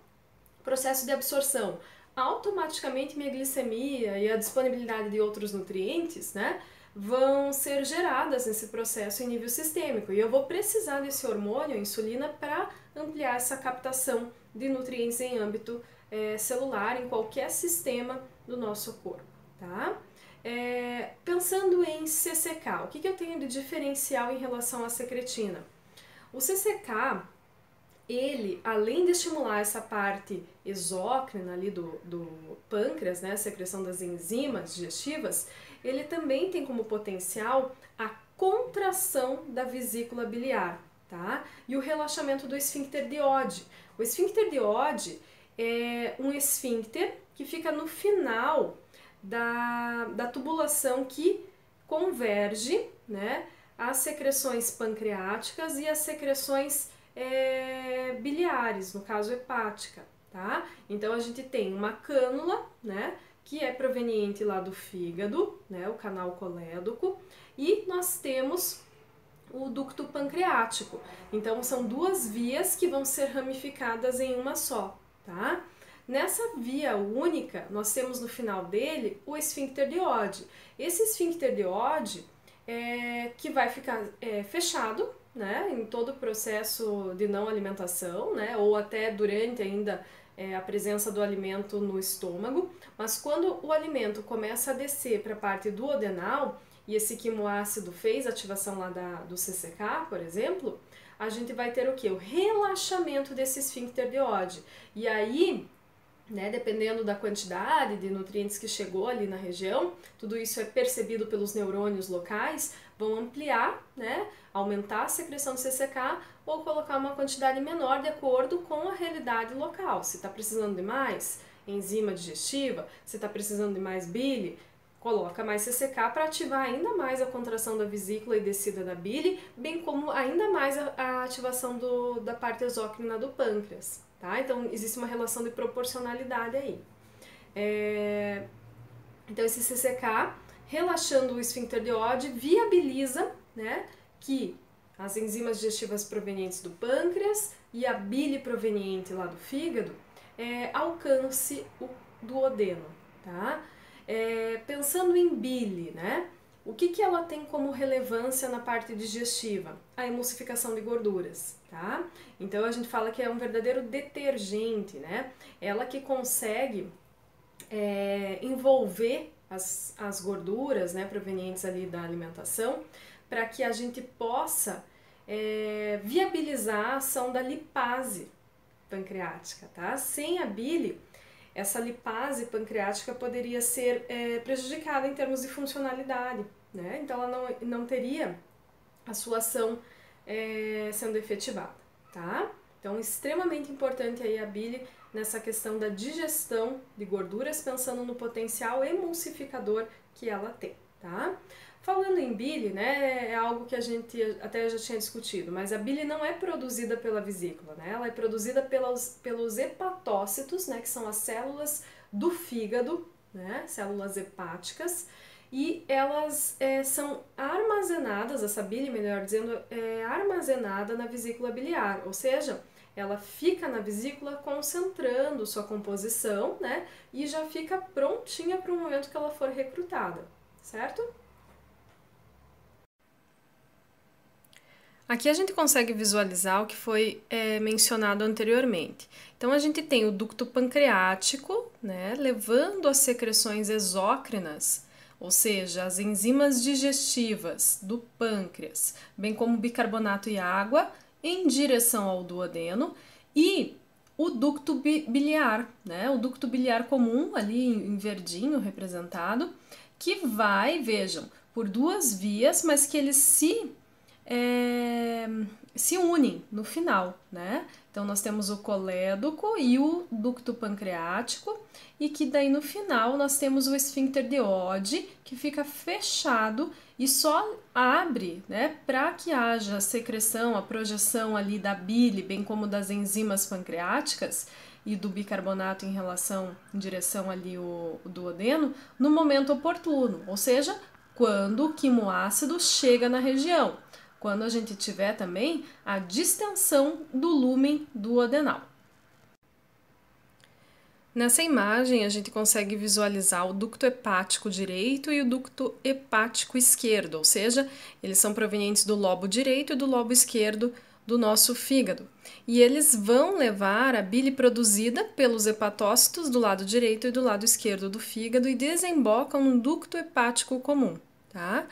processo de absorção. Automaticamente minha glicemia e a disponibilidade de outros nutrientes, né, vão ser geradas nesse processo em nível sistêmico e eu vou precisar desse hormônio, a insulina, para ampliar essa captação de nutrientes em âmbito celular, em qualquer sistema do nosso corpo, tá? Pensando em CCK, o que eu tenho de diferencial em relação à secretina? O CCK, ele, além de estimular essa parte exócrina ali do pâncreas, né, a secreção das enzimas digestivas, ele também tem como potencial a contração da vesícula biliar, tá? E o relaxamento do esfíncter de Oddi. O esfíncter de Oddi é um esfíncter que fica no final da tubulação que converge, né, as secreções pancreáticas e as secreções biliares, no caso hepática, tá? Então a gente tem uma cânula, né, que é proveniente lá do fígado, né, o canal colédoco, e nós temos o ducto pancreático. Então são duas vias que vão ser ramificadas em uma só, tá? Nessa via única, nós temos no final dele o esfíncter de Oddi. Esse esfíncter de Oddi que vai ficar fechado, né, em todo o processo de não alimentação, né, ou até durante ainda a presença do alimento no estômago, mas quando o alimento começa a descer para a parte duodenal, e esse quimoácido fez ativação lá do CCK, por exemplo, a gente vai ter o que? O relaxamento desse esfíncter de Oddi. E aí, né, dependendo da quantidade de nutrientes que chegou ali na região, tudo isso é percebido pelos neurônios locais, vão ampliar, né, aumentar a secreção do CCK ou colocar uma quantidade menor de acordo com a realidade local. Se está precisando de mais enzima digestiva, se está precisando de mais bile, coloca mais CCK para ativar ainda mais a contração da vesícula e descida da bile, bem como ainda mais a ativação da parte exócrina do pâncreas. Tá? Então, existe uma relação de proporcionalidade aí. Então, esse CCK, relaxando o esfíncter de Oddi, viabiliza, né, que as enzimas digestivas provenientes do pâncreas e a bile proveniente lá do fígado alcance o duodeno. Tá? Pensando em bile, né, o que ela tem como relevância na parte digestiva? A emulsificação de gorduras, tá? Então a gente fala que é um verdadeiro detergente, né? Ela que consegue envolver as gorduras, né, provenientes ali da alimentação, para que a gente possa viabilizar a ação da lipase pancreática, tá? Sem a bile, essa lipase pancreática poderia ser prejudicada em termos de funcionalidade, né? Então ela não teria a sua ação sendo efetivada, tá? Então, extremamente importante aí a bile nessa questão da digestão de gorduras, pensando no potencial emulsificador que ela tem, tá? Falando em bile, né, é algo que a gente até já tinha discutido, mas a bile não é produzida pela vesícula, né? Ela é produzida pelos hepatócitos, né, que são as células do fígado, né, células hepáticas, e elas são armazenadas, essa bile, melhor dizendo, é armazenada na vesícula biliar, ou seja, ela fica na vesícula concentrando sua composição, né, e já fica prontinha para o momento que ela for recrutada, certo? Aqui a gente consegue visualizar o que foi mencionado anteriormente. Então, a gente tem o ducto pancreático, né, levando as secreções exócrinas, ou seja, as enzimas digestivas do pâncreas, bem como bicarbonato e água, em direção ao duodeno, e o ducto biliar, né, o ducto biliar comum, ali em verdinho representado, que vai, vejam, por duas vias, mas que eles se unem no final, né? Então, nós temos o colédoco e o ducto pancreático, e que daí no final nós temos o esfíncter de Oddi, que fica fechado e só abre, né, para que haja a secreção, a projeção ali da bile, bem como das enzimas pancreáticas e do bicarbonato em direção ali o duodeno, no momento oportuno, ou seja, quando o quimoácido chega na região, quando a gente tiver também a distensão do lúmen duodenal. Nessa imagem, a gente consegue visualizar o ducto hepático direito e o ducto hepático esquerdo, ou seja, eles são provenientes do lobo direito e do lobo esquerdo do nosso fígado. E eles vão levar a bile produzida pelos hepatócitos do lado direito e do lado esquerdo do fígado e desembocam no ducto hepático comum. Tá?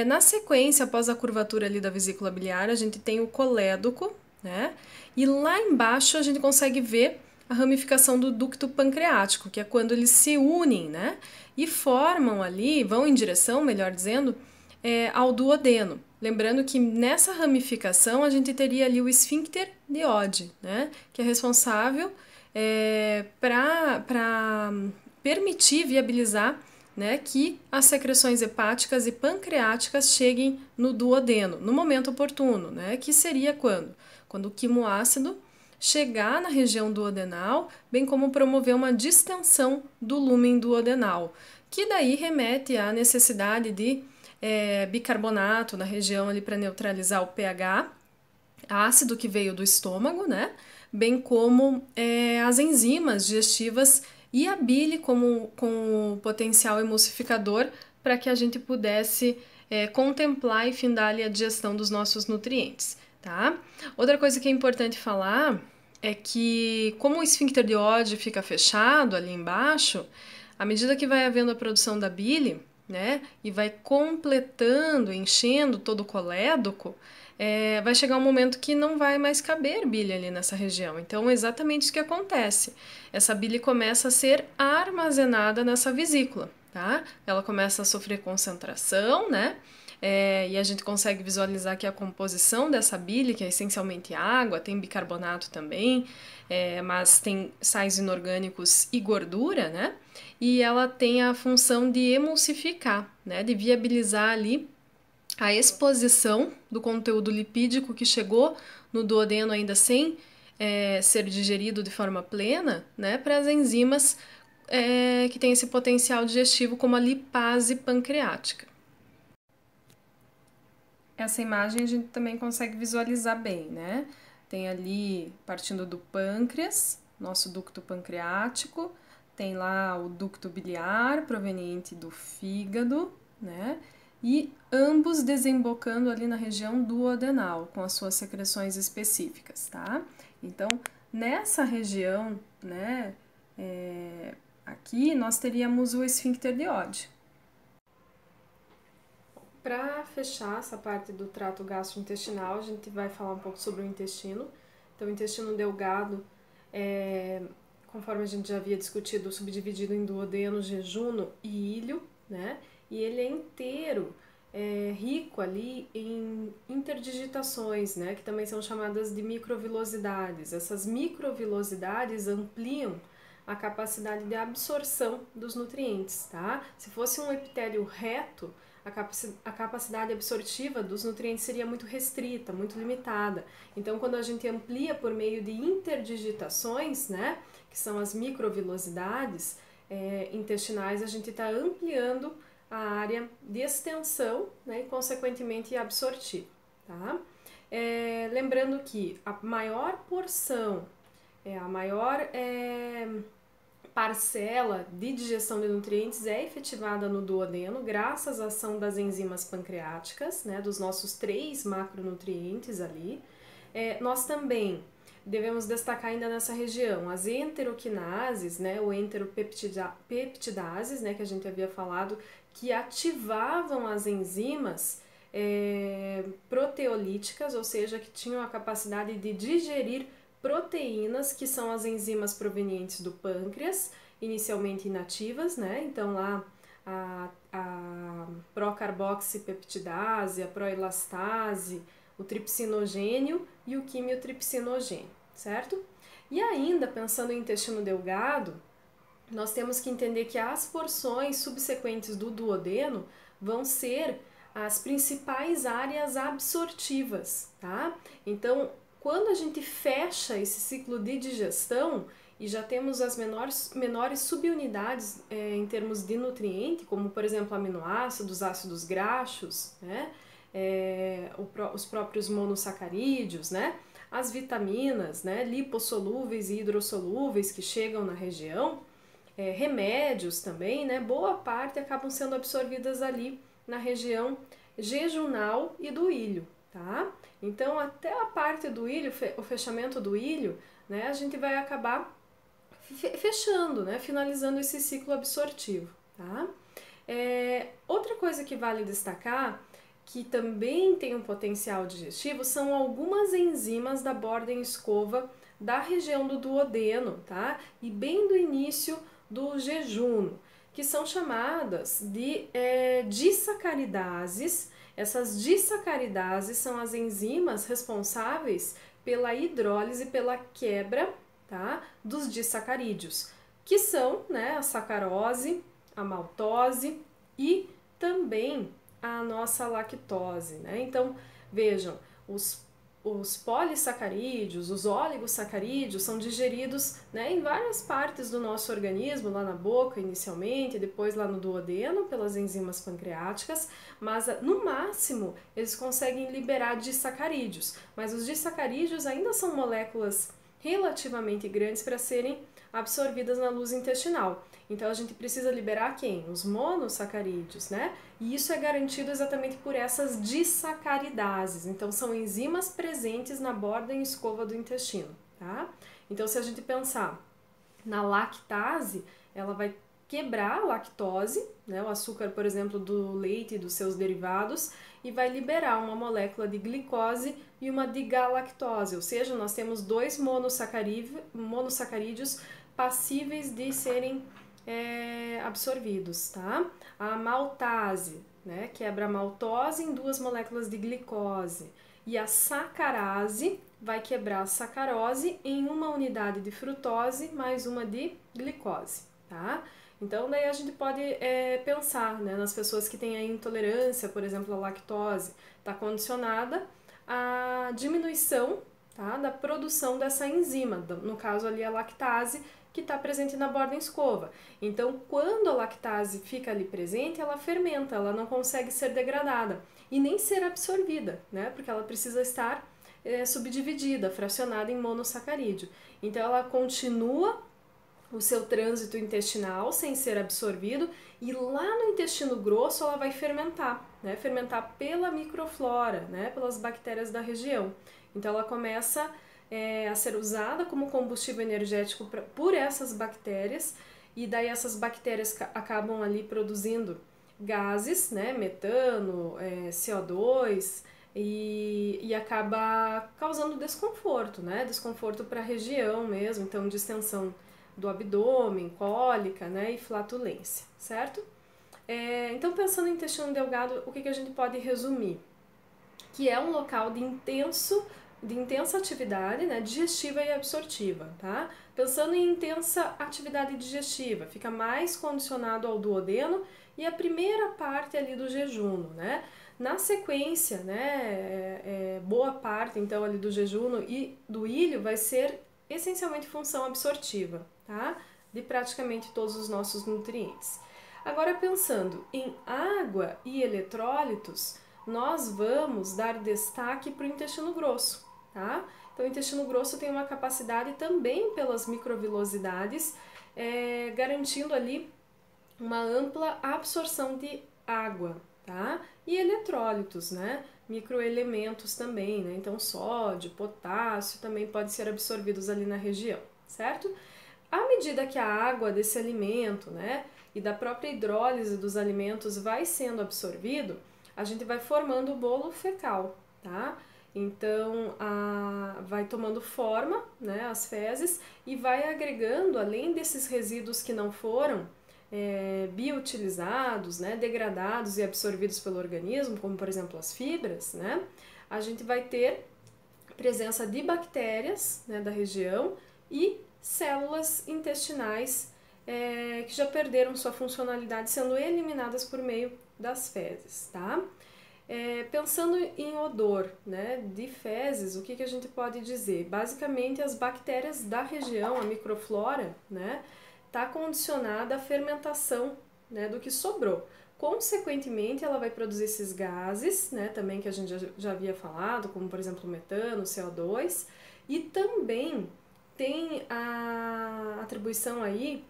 Na sequência, após a curvatura ali da vesícula biliar, a gente tem o colédoco, né? E lá embaixo a gente consegue ver a ramificação do ducto pancreático, que é quando eles se unem, né? E formam ali, vão em direção, melhor dizendo, ao duodeno. Lembrando que nessa ramificação a gente teria ali o esfíncter de Oddi, né? Que é responsável para permitir viabilizar, né, que as secreções hepáticas e pancreáticas cheguem no duodeno, no momento oportuno, né, que seria quando? Quando o quimoácido chegar na região duodenal, bem como promover uma distensão do lúmen duodenal, que daí remete à necessidade de bicarbonato na região ali para neutralizar o pH ácido que veio do estômago, né, bem como as enzimas digestivas e a bile com potencial emulsificador para que a gente pudesse contemplar e findar ali a digestão dos nossos nutrientes, tá? Outra coisa que é importante falar é que, como o esfíncter de Oddi fica fechado ali embaixo, à medida que vai havendo a produção da bile, né, e vai completando, enchendo todo o colédoco, vai chegar um momento que não vai mais caber bile ali nessa região. Então, é exatamente isso que acontece. Essa bile começa a ser armazenada nessa vesícula, tá? Ela começa a sofrer concentração, né? E a gente consegue visualizar que a composição dessa bile, que é essencialmente água, tem bicarbonato também, mas tem sais inorgânicos e gordura, né? E ela tem a função de emulsificar, né? De viabilizar ali a exposição do conteúdo lipídico que chegou no duodeno ainda sem ser digerido de forma plena, né, para as enzimas que têm esse potencial digestivo, como a lipase pancreática. Essa imagem a gente também consegue visualizar bem, né? Tem ali, partindo do pâncreas, nosso ducto pancreático, tem lá o ducto biliar, proveniente do fígado, né? E ambos desembocando ali na região duodenal, com as suas secreções específicas, tá? Então, nessa região, né, aqui nós teríamos o esfíncter de Oddi. Para fechar essa parte do trato gastrointestinal, a gente vai falar um pouco sobre o intestino. Então, o intestino delgado, conforme a gente já havia discutido, subdividido em duodeno, jejuno e ilho, né? E ele é inteiro, rico ali em interdigitações, né? Que também são chamadas de microvilosidades. Essas microvilosidades ampliam a capacidade de absorção dos nutrientes, tá? Se fosse um epitélio reto, a capacidade absortiva dos nutrientes seria muito restrita, muito limitada. Então, quando a gente amplia por meio de interdigitações, né, que são as microvilosidades intestinais, a gente está ampliando a área de extensão, né, e, consequentemente, absortiva. Tá? Lembrando que a maior porção, a maior parcela de digestão de nutrientes é efetivada no duodeno, graças à ação das enzimas pancreáticas, né, dos nossos 3 macronutrientes ali. Nós também devemos destacar ainda nessa região as enteroquinases, né, ou enteropeptidases, né, que a gente havia falado, que ativavam as enzimas proteolíticas, ou seja, que tinham a capacidade de digerir proteínas, que são as enzimas provenientes do pâncreas, inicialmente inativas, né? Então lá a procarboxipeptidase, a proelastase, o tripsinogênio e o quimiotripsinogênio, certo? E ainda, pensando em intestino delgado, nós temos que entender que as porções subsequentes do duodeno vão ser as principais áreas absortivas, tá? Então, quando a gente fecha esse ciclo de digestão e já temos as menores subunidades em termos de nutriente, como por exemplo aminoácidos, ácidos graxos, né? Os próprios monossacarídeos, né? As vitaminas, né? Lipossolúveis e hidrossolúveis que chegam na região, remédios também, né? Boa parte acabam sendo absorvidas ali na região jejunal e do ilho. Tá? Então, até a parte do ilho, o fechamento do ilho, né, a gente vai acabar fechando, né, finalizando esse ciclo absortivo. Tá? Outra coisa que vale destacar, que também tem um potencial digestivo, são algumas enzimas da borda em escova da região do duodeno, tá? E bem do início do jejuno, que são chamadas de disacaridases. Essas disacaridases são as enzimas responsáveis pela hidrólise, pela quebra, tá, dos disacarídeos, que são, né, a sacarose, a maltose e também a nossa lactose, né? Então, vejam, os polissacarídeos, os oligosacarídeos são digeridos, né, em várias partes do nosso organismo, lá na boca inicialmente, depois lá no duodeno pelas enzimas pancreáticas, mas no máximo eles conseguem liberar disacarídeos, mas os disacarídeos ainda são moléculas relativamente grandes para serem absorvidas na luz intestinal. Então a gente precisa liberar quem? Os monossacarídeos, né? E isso é garantido exatamente por essas disacaridases. Então são enzimas presentes na borda em escova do intestino, tá? Então se a gente pensar na lactase, ela vai quebrar a lactose, né, o açúcar, por exemplo, do leite e dos seus derivados, e vai liberar uma molécula de glicose e uma de galactose, ou seja, nós temos 2 monossacarídeos passíveis de serem absorvidos, tá? A maltase, né, quebra a maltose em 2 moléculas de glicose, e a sacarase vai quebrar a sacarose em uma unidade de frutose mais uma de glicose, tá? Então, daí a gente pode pensar, né, nas pessoas que têm a intolerância, por exemplo, à lactose, está condicionada à diminuição, tá, da produção dessa enzima, no caso ali a lactase, que está presente na borda em escova. Então, quando a lactase fica ali presente, ela fermenta, ela não consegue ser degradada e nem ser absorvida, né, porque ela precisa estar subdividida, fracionada em monossacarídeo. Então, ela continua o seu trânsito intestinal sem ser absorvido e lá no intestino grosso ela vai fermentar, né? Fermentar pela microflora, né? Pelas bactérias da região. Então ela começa a ser usada como combustível energético por essas bactérias e daí essas bactérias acabam ali produzindo gases, né, metano, CO2, e acaba causando desconforto, né, desconforto para a região mesmo, então distensão do abdômen, cólica, né, e flatulência, certo? Então, pensando em intestino delgado, o que a gente pode resumir? Que é um local de intensa atividade, né, digestiva e absortiva, tá? Pensando em intensa atividade digestiva, fica mais condicionado ao duodeno e a primeira parte ali do jejum, né? Na sequência, né, boa parte então ali do jejum e do ilho vai ser essencialmente função absortiva, tá? De praticamente todos os nossos nutrientes. Agora pensando em água e eletrólitos, nós vamos dar destaque para o intestino grosso, tá? Então, o intestino grosso tem uma capacidade também pelas microvilosidades, garantindo ali uma ampla absorção de água, tá? E eletrólitos, né? Microelementos também, né? Então, sódio, potássio também podem ser absorvidos ali na região, certo? À medida que a água desse alimento, né, e da própria hidrólise dos alimentos vai sendo absorvido, a gente vai formando o bolo fecal, tá? Então, vai tomando forma, né, as fezes, e vai agregando, além desses resíduos que não foram bioutilizados, né, degradados e absorvidos pelo organismo, como por exemplo as fibras, né, a gente vai ter presença de bactérias, né, da região e células intestinais que já perderam sua funcionalidade, sendo eliminadas por meio das fezes, tá? Pensando em odor, né, de fezes, o que a gente pode dizer? Basicamente, as bactérias da região, a microflora, né, está condicionada à fermentação, né, do que sobrou. Consequentemente, ela vai produzir esses gases, né, também que a gente já havia falado, como por exemplo o metano, o CO2, e também tem a atribuição aí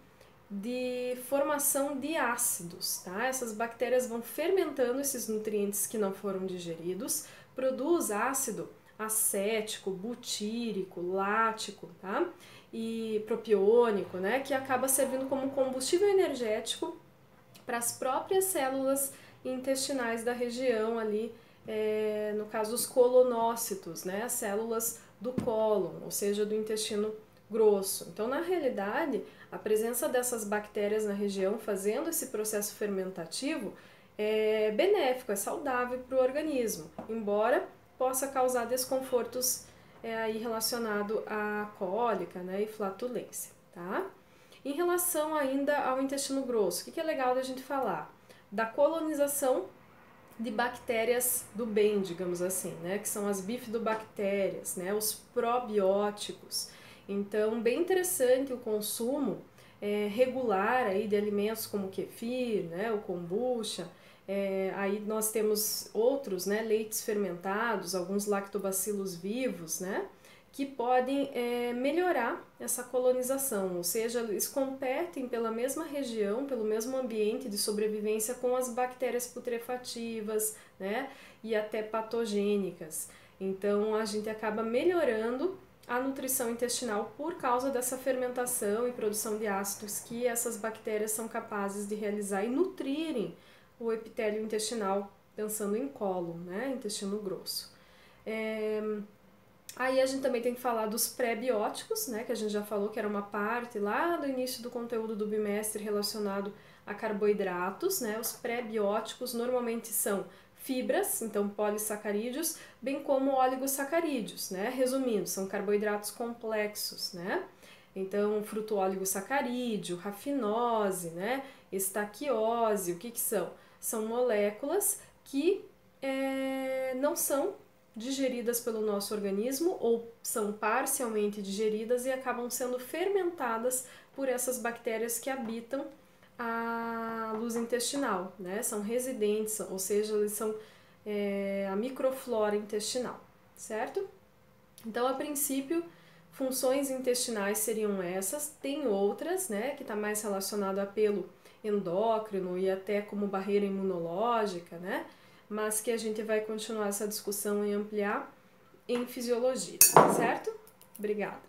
de formação de ácidos, tá? Essas bactérias vão fermentando esses nutrientes que não foram digeridos, produz ácido acético, butírico, lático, tá? E propiônico, né? Que acaba servindo como combustível energético para as próprias células intestinais da região ali, no caso os colonócitos, né? As células do cólon, ou seja, do intestino grosso. Então, na realidade, a presença dessas bactérias na região fazendo esse processo fermentativo é benéfico, é saudável para o organismo, embora possa causar desconfortos aí relacionado à cólica, né, e flatulência, tá? Em relação ainda ao intestino grosso, o que é legal da gente falar? Da colonização de bactérias do bem, digamos assim, né, que são as bifidobactérias, né, os probióticos. Então, bem interessante o consumo regular aí de alimentos como o kefir, né, o kombucha. Aí nós temos outros, né, leites fermentados, alguns lactobacilos vivos, né, que podem melhorar essa colonização, ou seja, eles competem pela mesma região, pelo mesmo ambiente de sobrevivência com as bactérias putrefativas, né, e até patogênicas. Então, a gente acaba melhorando a nutrição intestinal por causa dessa fermentação e produção de ácidos que essas bactérias são capazes de realizar e nutrirem o epitélio intestinal, pensando em cólon, né, intestino grosso. Aí a gente também tem que falar dos pré-bióticos, né, que a gente já falou que era uma parte lá do início do conteúdo do bimestre relacionado a carboidratos, né. Os pré-bióticos normalmente são fibras, então polissacarídeos, bem como oligosacarídeos, né? Resumindo, são carboidratos complexos, né? Então, fruto-oligosacarídeo, rafinose, né? Estaquiose, o que são? São moléculas que não são digeridas pelo nosso organismo ou são parcialmente digeridas e acabam sendo fermentadas por essas bactérias que habitam a luz intestinal, né? São residentes, ou seja, eles são a microflora intestinal, certo? Então, a princípio, funções intestinais seriam essas, tem outras, né, que está mais relacionado a apelo endócrino e até como barreira imunológica, né? Mas que a gente vai continuar essa discussão e ampliar em fisiologia, certo? Obrigada!